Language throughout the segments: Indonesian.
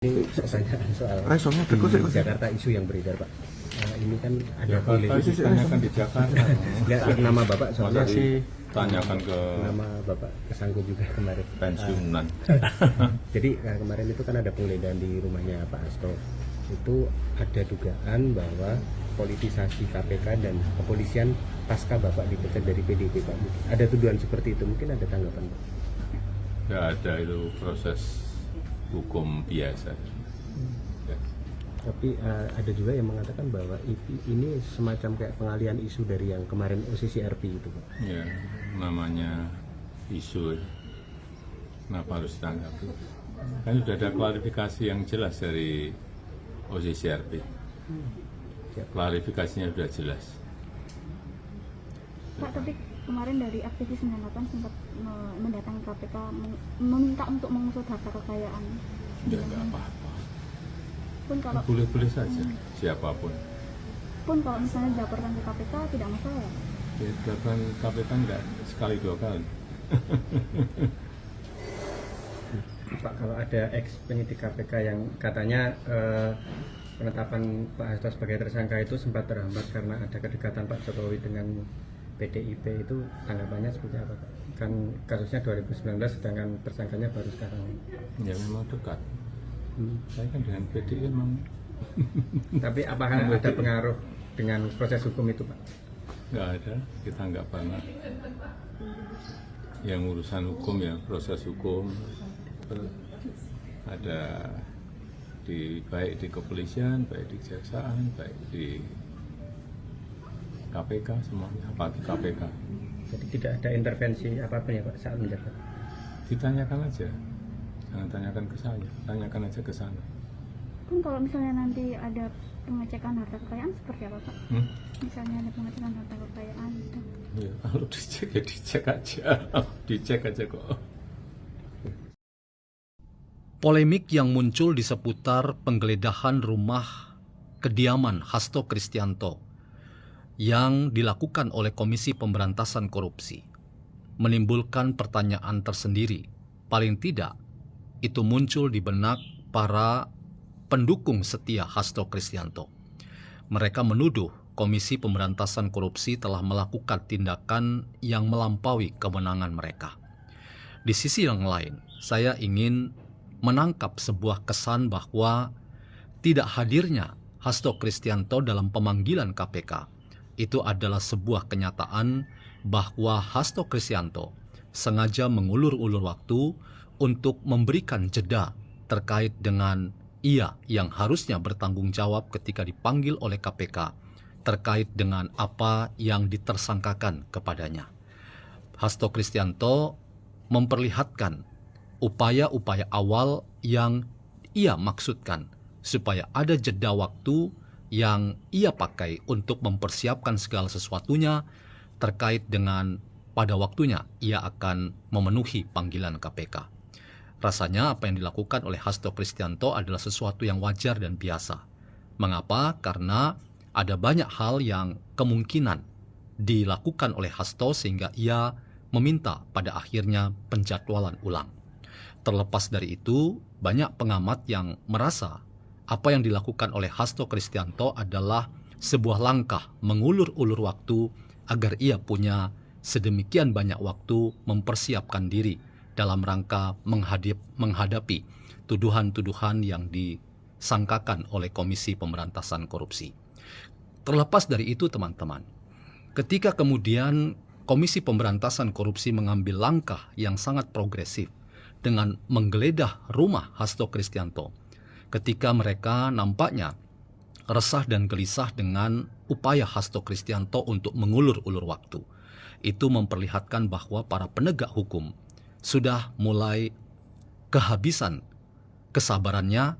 Ini pertanyaan soal Jakarta isu yang beredar, Pak. Ini kan ada isu tanyakan di Jakarta. Enggak, nama Bapak soalnya sih tanyakan ke nama Bapak kesangkut juga kemarin. pensiunan. Jadi kemarin itu kan ada penggeledahan di rumahnya Pak Hasto. Itu ada dugaan bahwa politisasi KPK dan kepolisian pasca Bapak dipecat dari PDIP, Pak. Ada tuduhan seperti itu, mungkin ada tanggapan, Pak? Ya ada, itu proses hukum biasa. Ya. Tapi ada juga yang mengatakan bahwa ini semacam kayak pengalian isu dari yang kemarin OCC RP itu, Pak. Ya, namanya isu. Kenapa harus ditanggapi? Kan sudah ada klarifikasi yang jelas dari OCCRP. Klarifikasinya sudah jelas. Pak, tapi kemarin dari aktivis 98 sempat mendatangi KPK meminta untuk mengusut harta kekayaan. Ya nggak apa-apa. Pun kalau Boleh-boleh saja, siapapun. pun kalau misalnya dilaporkan ke KPK tidak masalah. Dilaporkan KPK nggak sekali dua kali. Pak, kalau ada ex penyidik KPK yang katanya penetapan Pak Hasto sebagai tersangka itu sempat terhambat karena ada kedekatan Pak Jokowi dengan PDIP, itu tanggapannya seperti apa, Pak? Kan kasusnya 2019 sedangkan tersangkanya baru sekarang. Ya memang dekat. Saya kan dengan PDI memang. Tapi apakah ada pengaruh dengan proses hukum itu, Pak? Nggak ada, kita nggak pernah. Yang urusan hukum ya proses hukum ada baik di kepolisian, baik di kejaksaan, baik di KPK, semuanya, apalagi KPK. Jadi tidak ada intervensi apapun ya, Pak, saat menjabat? Ditanyakan aja, jangan tanyakan ke saya, tanyakan aja ke sana. Pun kalau misalnya nanti ada pengecekan harta kekayaan seperti apa, Pak? Misalnya ada pengecekan harta kekayaan gitu. Ya, kalau dicek ya dicek aja, dicek aja kok. Polemik yang muncul di seputar penggeledahan rumah kediaman Hasto Kristianto yang dilakukan oleh Komisi Pemberantasan Korupsi menimbulkan pertanyaan tersendiri. Paling tidak, itu muncul di benak para pendukung setia Hasto Kristianto. Mereka menuduh Komisi Pemberantasan Korupsi telah melakukan tindakan yang melampaui kewenangan mereka. Di sisi yang lain, saya ingin menangkap sebuah kesan bahwa tidak hadirnya Hasto Kristianto dalam pemanggilan KPK itu adalah sebuah kenyataan bahwa Hasto Kristianto sengaja mengulur-ulur waktu untuk memberikan jeda terkait dengan ia yang harusnya bertanggung jawab ketika dipanggil oleh KPK terkait dengan apa yang ditersangkakan kepadanya. Hasto Kristianto memperlihatkan upaya-upaya awal yang ia maksudkan supaya ada jeda waktu yang ia pakai untuk mempersiapkan segala sesuatunya terkait dengan pada waktunya ia akan memenuhi panggilan KPK. Rasanya apa yang dilakukan oleh Hasto Kristianto adalah sesuatu yang wajar dan biasa. Mengapa? Karena ada banyak hal yang kemungkinan dilakukan oleh Hasto sehingga ia meminta pada akhirnya penjadwalan ulang. Terlepas dari itu, banyak pengamat yang merasa apa yang dilakukan oleh Hasto Kristianto adalah sebuah langkah mengulur-ulur waktu agar ia punya sedemikian banyak waktu mempersiapkan diri dalam rangka menghadapi tuduhan-tuduhan yang disangkakan oleh Komisi Pemberantasan Korupsi. Terlepas dari itu, teman-teman, ketika kemudian Komisi Pemberantasan Korupsi mengambil langkah yang sangat progresif dengan menggeledah rumah Hasto Kristianto, ketika mereka nampaknya resah dan gelisah dengan upaya Hasto Kristianto untuk mengulur-ulur waktu. Itu memperlihatkan bahwa para penegak hukum sudah mulai kehabisan kesabarannya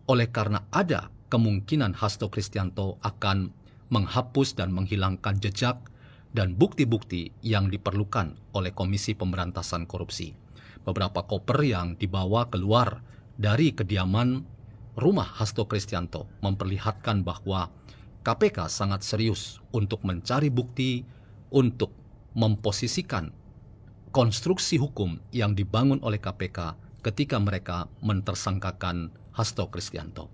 oleh karena ada kemungkinan Hasto Kristianto akan menghapus dan menghilangkan jejak dan bukti-bukti yang diperlukan oleh Komisi Pemberantasan Korupsi. Beberapa koper yang dibawa keluar dari kediaman rumah Hasto Kristianto memperlihatkan bahwa KPK sangat serius untuk mencari bukti untuk memposisikan konstruksi hukum yang dibangun oleh KPK ketika mereka mentersangkakan Hasto Kristianto.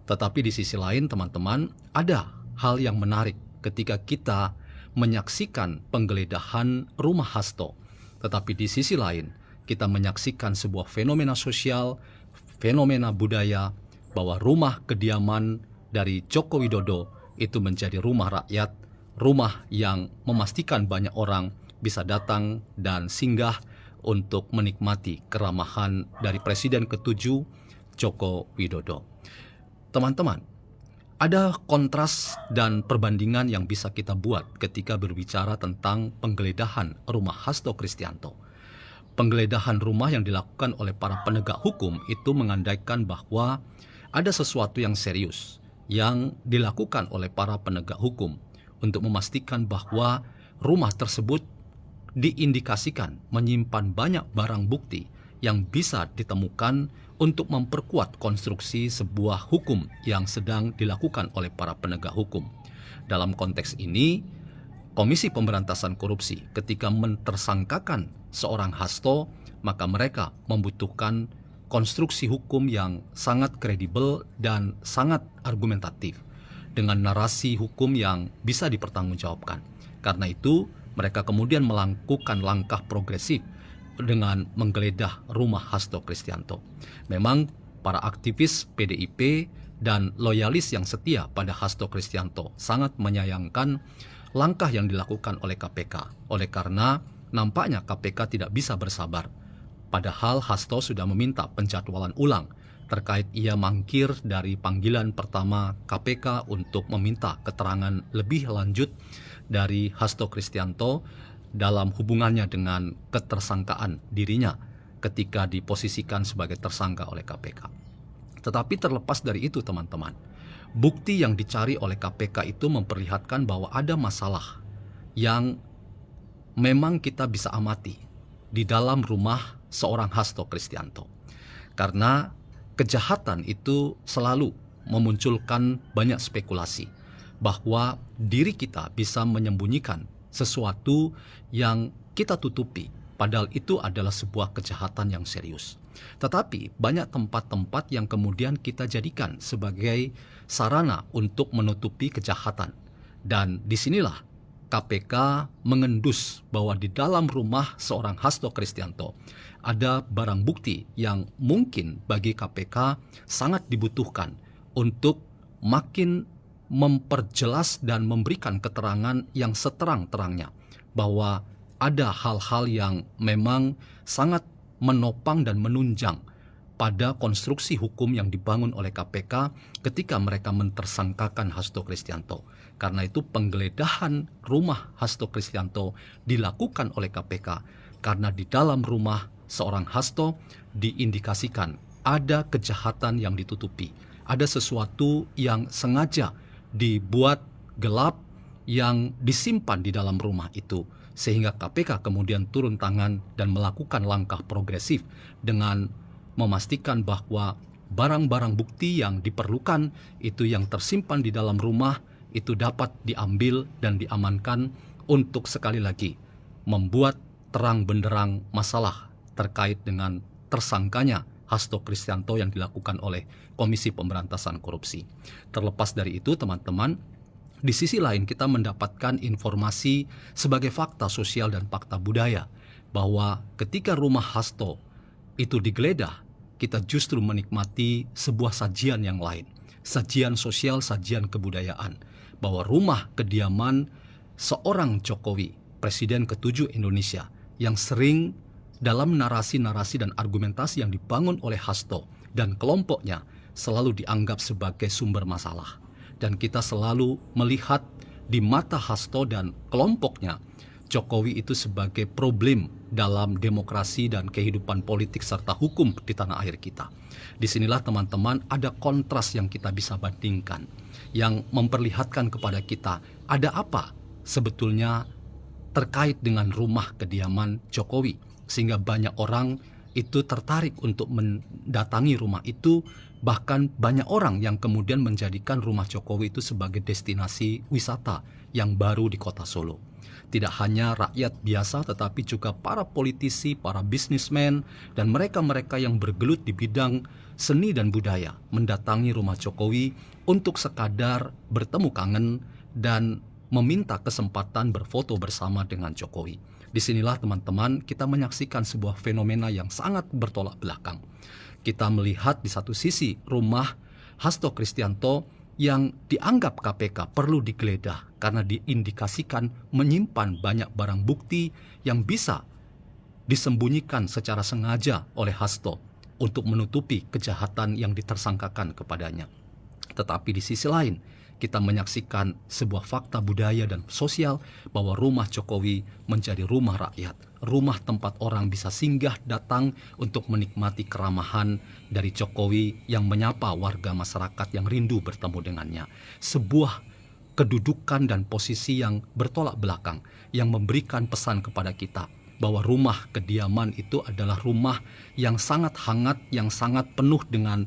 Tetapi di sisi lain teman-teman, ada hal yang menarik ketika kita menyaksikan penggeledahan rumah Hasto. Tetapi di sisi lain, kita menyaksikan sebuah fenomena sosial, fenomena budaya, bahwa rumah kediaman dari Joko Widodo itu menjadi rumah rakyat, rumah yang memastikan banyak orang bisa datang dan singgah untuk menikmati keramahan dari Presiden ke-7 Joko Widodo. Teman-teman, ada kontras dan perbandingan yang bisa kita buat ketika berbicara tentang penggeledahan rumah Hasto Kristianto. Penggeledahan rumah yang dilakukan oleh para penegak hukum itu mengandaikan bahwa ada sesuatu yang serius yang dilakukan oleh para penegak hukum untuk memastikan bahwa rumah tersebut diindikasikan menyimpan banyak barang bukti yang bisa ditemukan untuk memperkuat konstruksi sebuah hukum yang sedang dilakukan oleh para penegak hukum. Dalam konteks ini, Komisi Pemberantasan Korupsi ketika mentersangkakan seorang Hasto, maka mereka membutuhkan konstruksi hukum yang sangat kredibel dan sangat argumentatif dengan narasi hukum yang bisa dipertanggungjawabkan. Karena itu, mereka kemudian melakukan langkah progresif dengan menggeledah rumah Hasto Kristianto. Memang para aktivis PDIP dan loyalis yang setia pada Hasto Kristianto sangat menyayangkan langkah yang dilakukan oleh KPK. Oleh karena nampaknya KPK tidak bisa bersabar. Padahal Hasto sudah meminta penjadwalan ulang terkait ia mangkir dari panggilan pertama KPK untuk meminta keterangan lebih lanjut dari Hasto Kristianto dalam hubungannya dengan ketersangkaan dirinya ketika diposisikan sebagai tersangka oleh KPK. Tetapi terlepas dari itu teman-teman, bukti yang dicari oleh KPK itu memperlihatkan bahwa ada masalah yang memang kita bisa amati di dalam rumah seorang Hasto Kristianto. Karena kejahatan itu selalu memunculkan banyak spekulasi bahwa diri kita bisa menyembunyikan sesuatu yang kita tutupi, padahal itu adalah sebuah kejahatan yang serius. Tetapi banyak tempat-tempat yang kemudian kita jadikan sebagai sarana untuk menutupi kejahatan. Dan disinilah KPK mengendus bahwa di dalam rumah seorang Hasto Kristianto ada barang bukti yang mungkin bagi KPK sangat dibutuhkan untuk makin memperjelas dan memberikan keterangan yang seterang-terangnya bahwa ada hal-hal yang memang sangat menopang dan menunjang pada konstruksi hukum yang dibangun oleh KPK ketika mereka mentersangkakan Hasto Kristianto. Karena itu penggeledahan rumah Hasto Kristianto dilakukan oleh KPK karena di dalam rumah seorang Hasto diindikasikan ada kejahatan yang ditutupi. Ada sesuatu yang sengaja dibuat gelap yang disimpan di dalam rumah itu. Sehingga KPK kemudian turun tangan dan melakukan langkah progresif dengan memastikan bahwa barang-barang bukti yang diperlukan itu yang tersimpan di dalam rumah itu dapat diambil dan diamankan untuk sekali lagi membuat terang benderang masalah terkait dengan tersangkanya Hasto Kristianto yang dilakukan oleh Komisi Pemberantasan Korupsi. Terlepas dari itu teman-teman, di sisi lain kita mendapatkan informasi sebagai fakta sosial dan fakta budaya bahwa ketika rumah Hasto itu digeledah, kita justru menikmati sebuah sajian yang lain, sajian sosial, sajian kebudayaan, bahwa rumah kediaman seorang Jokowi, Presiden ke-7 Indonesia, yang sering dalam narasi-narasi dan argumentasi yang dibangun oleh Hasto dan kelompoknya selalu dianggap sebagai sumber masalah. Dan kita selalu melihat di mata Hasto dan kelompoknya, Jokowi itu sebagai problem dalam demokrasi dan kehidupan politik serta hukum di tanah air kita. Disinilah teman-teman ada kontras yang kita bisa bandingkan, yang memperlihatkan kepada kita ada apa sebetulnya terkait dengan rumah kediaman Jokowi. Sehingga banyak orang itu tertarik untuk mendatangi rumah itu Bahkan banyak orang yang kemudian menjadikan rumah Jokowi itu sebagai destinasi wisata yang baru di kota Solo. Tidak hanya rakyat biasa tetapi juga para politisi, para bisnismen, dan mereka-mereka yang bergelut di bidang seni dan budaya mendatangi rumah Jokowi untuk sekadar bertemu kangen dan meminta kesempatan berfoto bersama dengan Jokowi. Disinilah teman-teman kita menyaksikan sebuah fenomena yang sangat bertolak belakang. Kita melihat di satu sisi rumah Hasto Kristianto yang dianggap KPK perlu digeledah karena diindikasikan menyimpan banyak barang bukti yang bisa disembunyikan secara sengaja oleh Hasto untuk menutupi kejahatan yang ditersangkakan kepadanya. Tetapi di sisi lain, kita menyaksikan sebuah fakta budaya dan sosial bahwa rumah Jokowi menjadi rumah rakyat, rumah tempat orang bisa singgah datang untuk menikmati keramahan dari Jokowi yang menyapa warga masyarakat yang rindu bertemu dengannya. Sebuah kedudukan dan posisi yang bertolak belakang yang memberikan pesan kepada kita bahwa rumah kediaman itu adalah rumah yang sangat hangat, yang sangat penuh dengan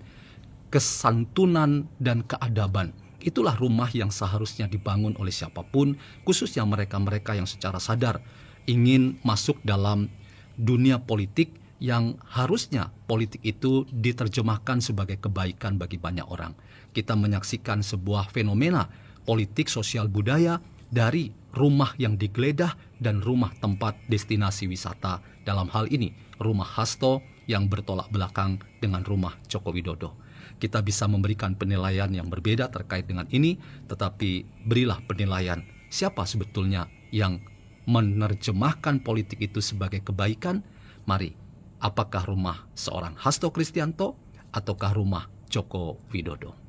kesantunan dan keadaban. Itulah rumah yang seharusnya dibangun oleh siapapun, khususnya mereka-mereka yang secara sadar ingin masuk dalam dunia politik yang harusnya politik itu diterjemahkan sebagai kebaikan bagi banyak orang. Kita menyaksikan sebuah fenomena politik sosial budaya dari rumah yang digeledah dan rumah tempat destinasi wisata. Dalam hal ini, rumah Hasto yang bertolak belakang dengan rumah Joko Widodo. Kita bisa memberikan penilaian yang berbeda terkait dengan ini, tetapi berilah penilaian siapa sebetulnya yang menerjemahkan politik itu sebagai kebaikan. Mari, apakah rumah seorang Hasto Kristianto ataukah rumah Joko Widodo?